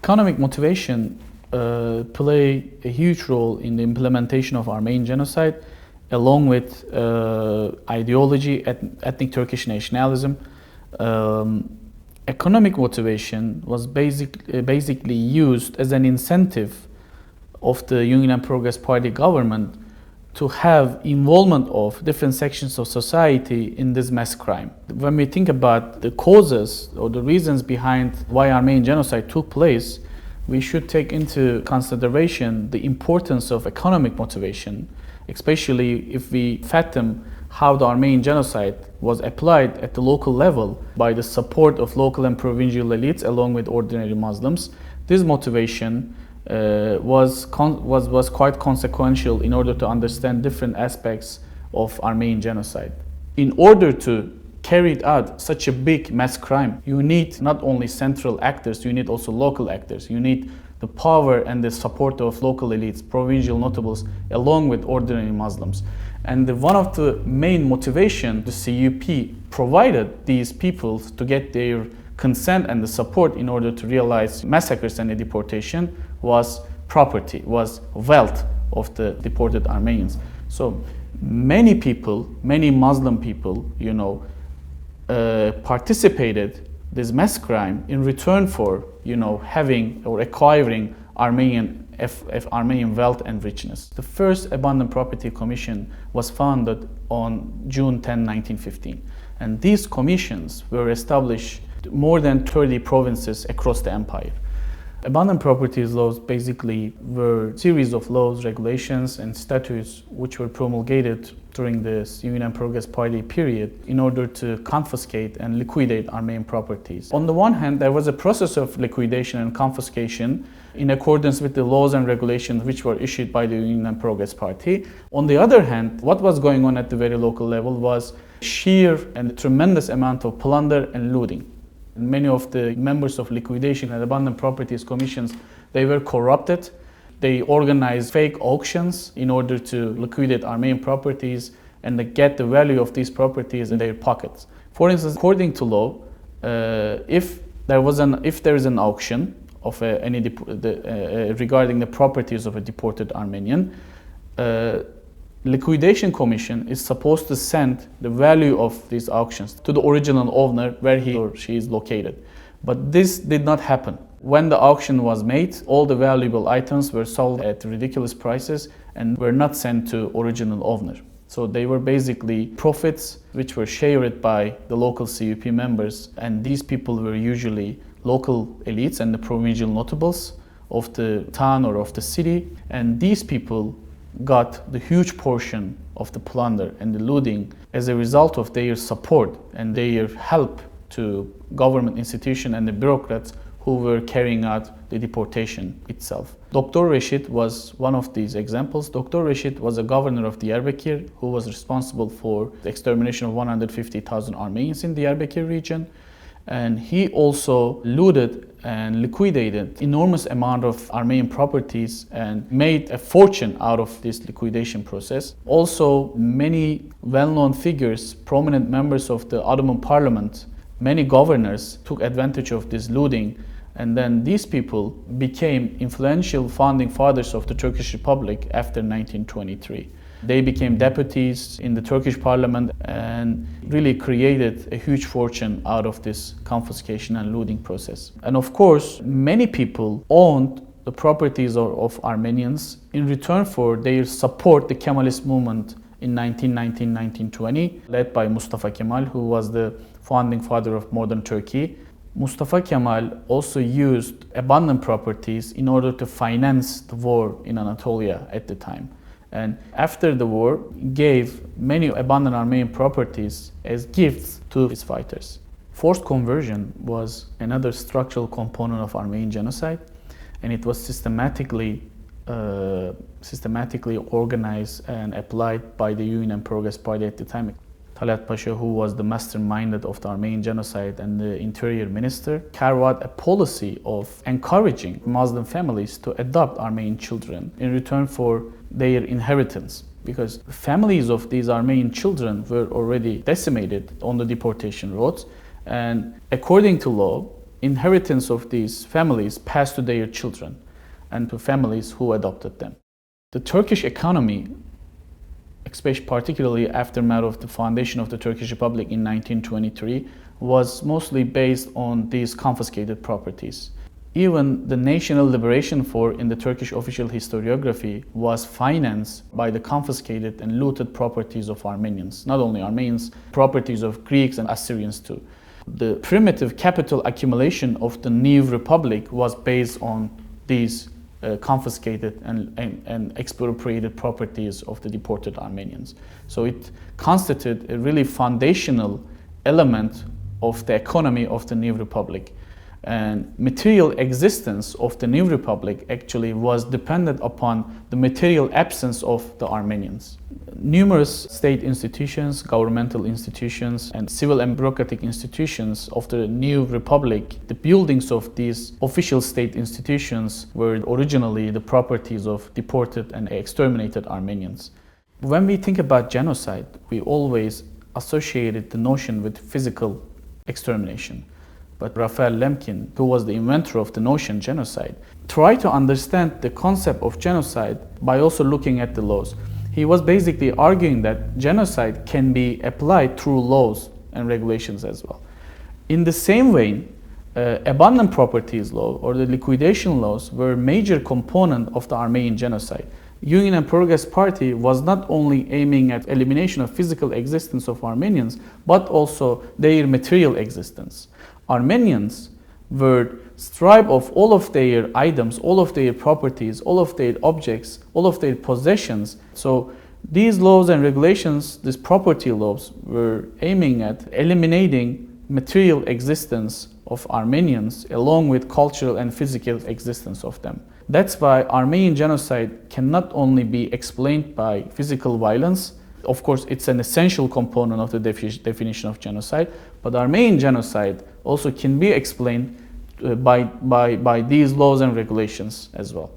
Economic motivation play a huge role in the implementation of Armenian genocide, along with ideology, ethnic Turkish nationalism. Economic motivation was basically used as an incentive of the Union and Progress Party government to have involvement of different sections of society in this mass crime. When we think about the causes or the reasons behind why Armenian genocide took place, we should take into consideration the importance of economic motivation, especially if we fathom how the Armenian genocide was applied at the local level by the support of local and provincial elites along with ordinary Muslims. This motivation was quite consequential in order to understand different aspects of Armenian genocide. In order to carry out such a big mass crime, you need not only central actors, you need also local actors. You need the power and the support of local elites, provincial notables, along with ordinary Muslims. And one of the main motivation the CUP provided these people to get their consent and the support in order to realize massacres and the deportation was property, was wealth of the deported Armenians. So many people, many Muslim people, participated this mass crime in return for, having or acquiring Armenian wealth and richness. The first Abandoned Property Commission was founded on June 10, 1915. And these commissions were established more than 30 provinces across the empire. Abandoned properties laws basically were a series of laws, regulations, and statutes which were promulgated during this Union and Progress Party period in order to confiscate and liquidate Armenian properties. On the one hand, there was a process of liquidation and confiscation in accordance with the laws and regulations which were issued by the Union and Progress Party. On the other hand, what was going on at the very local level was sheer and tremendous amount of plunder and looting. Many of the members of liquidation and abandoned properties commissions, they were corrupted. They organized fake auctions in order to liquidate Armenian properties and get the value of these properties in their pockets. For instance, according to law, if there is an auction of regarding the properties of a deported Armenian, liquidation commission is supposed to send the value of these auctions to the original owner where he or she is located. But this did not happen. When the auction was made, all the valuable items were sold at ridiculous prices and were not sent to original owner. So they were basically profits which were shared by the local CUP members, and these people were usually local elites and the provincial notables of the town or of the city, and these people got the huge portion of the plunder and the looting as a result of their support and their help to government institutions and the bureaucrats who were carrying out the deportation itself. Dr. Reshid was one of these examples. Dr. Reshid was a governor of Diyarbakir who was responsible for the extermination of 150,000 Armenians in the Diyarbakir region. And he also looted and liquidated enormous amount of Armenian properties and made a fortune out of this liquidation process. Also, many well-known figures, prominent members of the Ottoman Parliament, many governors took advantage of this looting, and then these people became influential founding fathers of the Turkish Republic after 1923. They became deputies in the Turkish parliament and really created a huge fortune out of this confiscation and looting process. And of course, many people owned the properties of Armenians in return for their support the Kemalist movement in 1919-1920, led by Mustafa Kemal, who was the founding father of modern Turkey. Mustafa Kemal also used abandoned properties in order to finance the war in Anatolia at the time. And after the war, gave many abandoned Armenian properties as gifts to his fighters. Forced conversion was another structural component of Armenian genocide, and it was systematically organized and applied by the Union and Progress Party at the time. Talat Pasha, who was the mastermind of the Armenian genocide and the interior minister, carried out a policy of encouraging Muslim families to adopt Armenian children in return for their inheritance, because families of these Armenian children were already decimated on the deportation roads. And according to law, inheritance of these families passed to their children and to families who adopted them. The Turkish economy, especially particularly aftermath of the foundation of the Turkish Republic in 1923, was mostly based on these confiscated properties. Even the National Liberation Front in the Turkish official historiography was financed by the confiscated and looted properties of Armenians. Not only Armenians, properties of Greeks and Assyrians too. The primitive capital accumulation of the new republic was based on these confiscated and expropriated properties of the deported Armenians. So it constituted a really foundational element of the economy of the new republic. And material existence of the new republic actually was dependent upon the material absence of the Armenians. Numerous state institutions, governmental institutions, and civil and bureaucratic institutions of the new republic, the buildings of these official state institutions were originally the properties of deported and exterminated Armenians. When we think about genocide, we always associated the notion with physical extermination. But Raphael Lemkin, who was the inventor of the notion genocide, tried to understand the concept of genocide by also looking at the laws. He was basically arguing that genocide can be applied through laws and regulations as well. In the same vein, abandoned properties law or the liquidation laws were a major component of the Armenian genocide. Union and Progress Party was not only aiming at elimination of physical existence of Armenians, but also their material existence. Armenians were stripped of all of their items, all of their properties, all of their objects, all of their possessions. So these laws and regulations, these property laws, were aiming at eliminating material existence of Armenians along with cultural and physical existence of them. That's why Armenian genocide can not only be explained by physical violence. Of course, it's an essential component of the definition of genocide, but Armenian genocide also can be explained by these laws and regulations as well.